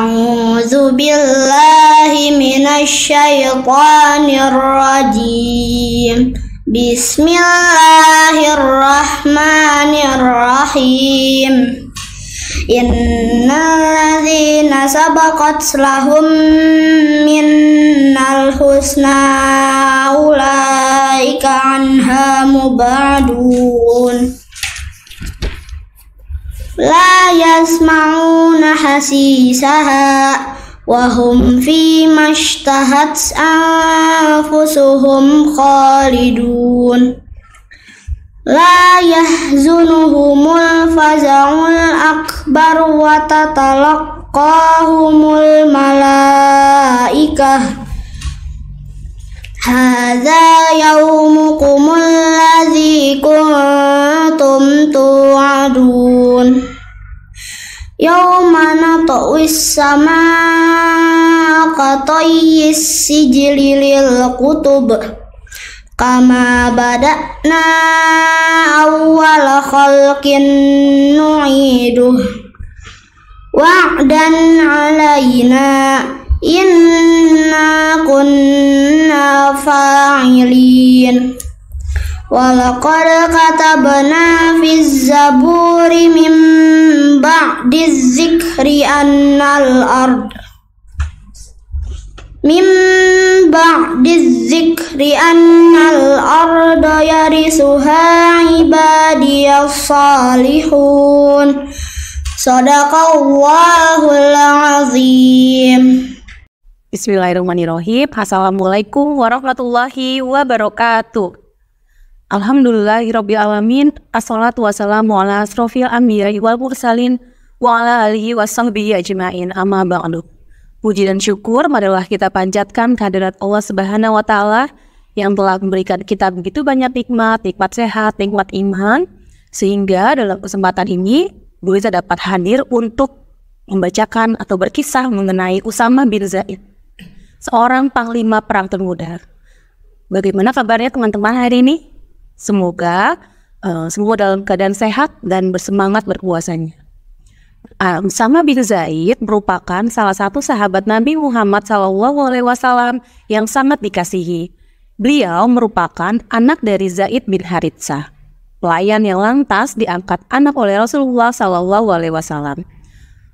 أعوذ بالله من الشيطان الرجيم بسم الله الرحمن الرحيم إن الذين سبقت لهم منا الحسنى أولئك عنها مبعدون لا يسمعون حسيسها وهم فيما اشتهت أنفسهم خالدون لا يحزنهم الفزع الأكبر وتتلقاهم الملائكة هذا يومكم الذي كنتم توعدون يوم نطوي السماء كطي السجل للكتب كما بدأنا أول خلق نعيده وعدا علينا إنا كنا فاعلين ولقد كتبنا في الزبور من بعد الذكر أن الأرض يرثها عبادي الصالحون Sadaqallahul azim. Bismillahirrahmanirrahim. Assalamualaikum warahmatullahi wabarakatuh. Alhamdulillahirabbil alamin. Assalatu wassalamu ala asrofil anbiya'i wal mursalin wa ala alihi wasahbihi ajmain. Amma ba'du. Puji dan syukur marilah kita panjatkan kehadirat Allah Subhanahu wa taala yang telah memberikan kita begitu banyak nikmat sehat, nikmat iman, sehingga dalam kesempatan ini bisa dapat hadir untuk membacakan atau berkisah mengenai Usama bin Zaid, seorang panglima perang termuda. Bagaimana kabarnya teman-teman hari ini? Semoga semua dalam keadaan sehat dan bersemangat berpuasanya. Usama bin Zaid merupakan salah satu sahabat Nabi Muhammad SAW yang sangat dikasihi. Beliau merupakan anak dari Zaid bin Haritsah, pelayan yang lantas diangkat anak oleh Rasulullah SAW.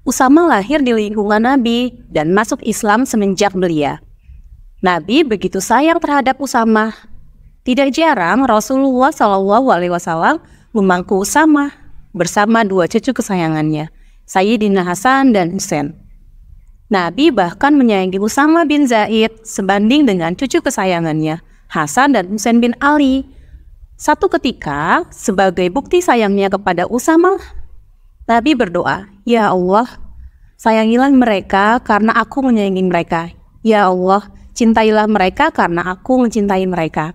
Usama lahir di lingkungan Nabi dan masuk Islam semenjak belia. Nabi begitu sayang terhadap Usama. Tidak jarang Rasulullah SAW memangku Usama bersama dua cucu kesayangannya, Sayyidina Hasan dan Husain. Nabi bahkan menyayangi Usama bin Zaid sebanding dengan cucu kesayangannya, Hasan dan Husain bin Ali. Satu ketika, sebagai bukti sayangnya kepada Usama, Nabi berdoa, "Ya Allah, sayangilah mereka karena aku menyayangi mereka. Ya Allah, cintailah mereka karena aku mencintai mereka."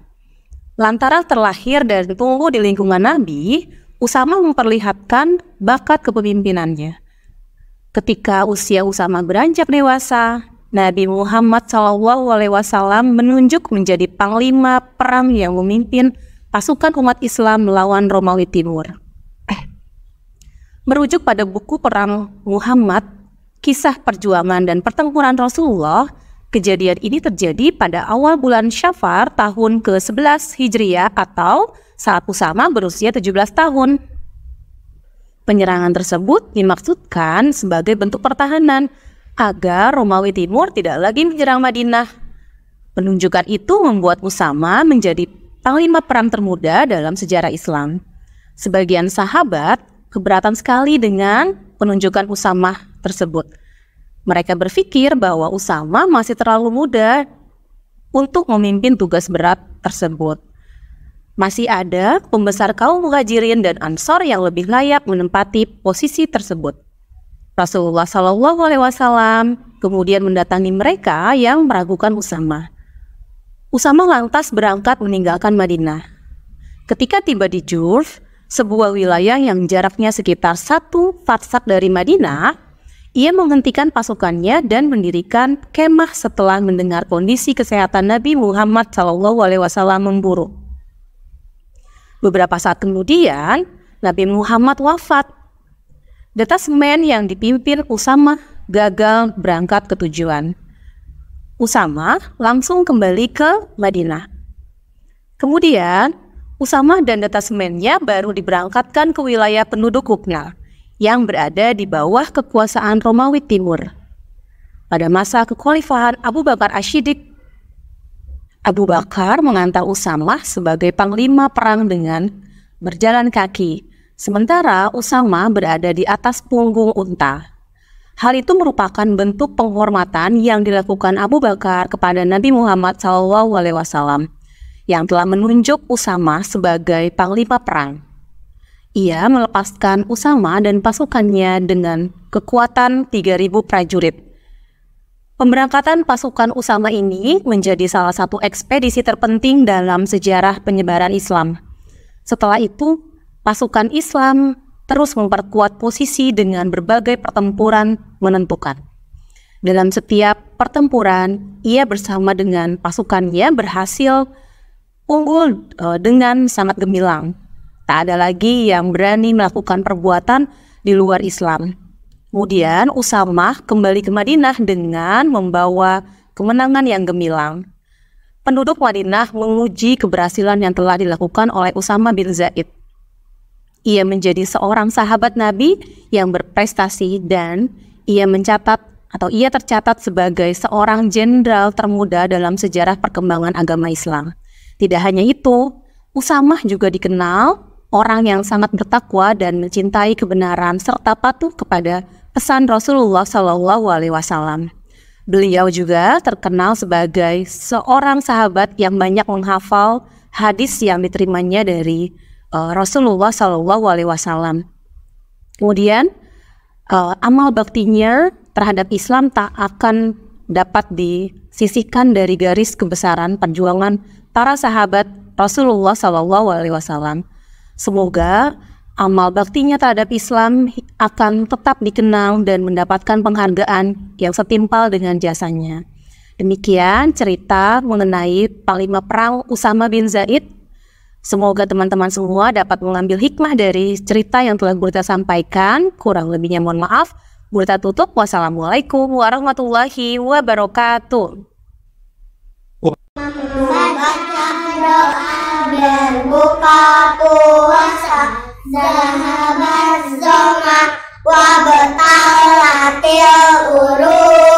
Lantaran terlahir dan tumbuh di lingkungan Nabi, Usama memperlihatkan bakat kepemimpinannya. Ketika usia Usama beranjak dewasa, Nabi Muhammad SAW menunjuk menjadi panglima perang yang memimpin pasukan umat Islam melawan Romawi Timur. Merujuk pada buku Perang Muhammad, kisah perjuangan dan pertempuran Rasulullah, kejadian ini terjadi pada awal bulan Syafar tahun ke-11 Hijriah atau saat Usama berusia 17 tahun. Penyerangan tersebut dimaksudkan sebagai bentuk pertahanan agar Romawi Timur tidak lagi menyerang Madinah. Penunjukan itu membuat Usama menjadi panglima perang termuda dalam sejarah Islam. Sebagian sahabat keberatan sekali dengan penunjukan Usama tersebut. Mereka berpikir bahwa Usama masih terlalu muda untuk memimpin tugas berat tersebut. Masih ada pembesar kaum Muhajirin dan Ansor yang lebih layak menempati posisi tersebut. Rasulullah SAW kemudian mendatangi mereka yang meragukan Usama. Usama lantas berangkat meninggalkan Madinah. Ketika tiba di Jurf, sebuah wilayah yang jaraknya sekitar 1 farsak dari Madinah, ia menghentikan pasukannya dan mendirikan kemah setelah mendengar kondisi kesehatan Nabi Muhammad SAW memburuk. Beberapa saat kemudian, Nabi Muhammad wafat. Detasmen yang dipimpin Usama gagal berangkat ke tujuan. Usama langsung kembali ke Madinah. Kemudian, Usama dan detasemennya baru diberangkatkan ke wilayah penduduk Hubna yang berada di bawah kekuasaan Romawi Timur. Pada masa kekhalifahan Abu Bakar Asy-Siddiq, Abu Bakar mengantar Usama sebagai panglima perang dengan berjalan kaki, sementara Usama berada di atas punggung unta. Hal itu merupakan bentuk penghormatan yang dilakukan Abu Bakar kepada Nabi Muhammad SAW yang telah menunjuk Usama sebagai panglima perang. Ia melepaskan Usama dan pasukannya dengan kekuatan 3.000 prajurit. Pemberangkatan pasukan Usama ini menjadi salah satu ekspedisi terpenting dalam sejarah penyebaran Islam. Setelah itu, pasukan Islam terus memperkuat posisi dengan berbagai pertempuran menentukan. Dalam setiap pertempuran, ia bersama dengan pasukannya berhasil unggul dengan sangat gemilang. Tak ada lagi yang berani melakukan perbuatan di luar Islam. Kemudian Usama kembali ke Madinah dengan membawa kemenangan yang gemilang. Penduduk Madinah menguji keberhasilan yang telah dilakukan oleh Usama bin Zaid. Ia menjadi seorang sahabat Nabi yang berprestasi dan ia tercatat sebagai seorang jenderal termuda dalam sejarah perkembangan agama Islam. Tidak hanya itu, Usama juga dikenal orang yang sangat bertakwa dan mencintai kebenaran serta patuh kepada pesan Rasulullah SAW. Beliau juga terkenal sebagai seorang sahabat yang banyak menghafal hadis yang diterimanya dari Rasulullah SAW. Kemudian amal baktinya terhadap Islam tak akan dapat disisihkan dari garis kebesaran perjuangan para sahabat Rasulullah SAW. Semoga amal baktinya terhadap Islam akan tetap dikenal dan mendapatkan penghargaan yang setimpal dengan jasanya. Demikian cerita mengenai panglima perang Usama bin Zaid. Semoga teman-teman semua dapat mengambil hikmah dari cerita yang telah Burita sampaikan. Kurang lebihnya mohon maaf. Burita tutup. Wassalamualaikum warahmatullahi wabarakatuh. Membaca doa berbuka puasa, zahabat zoma wa batalatil urus.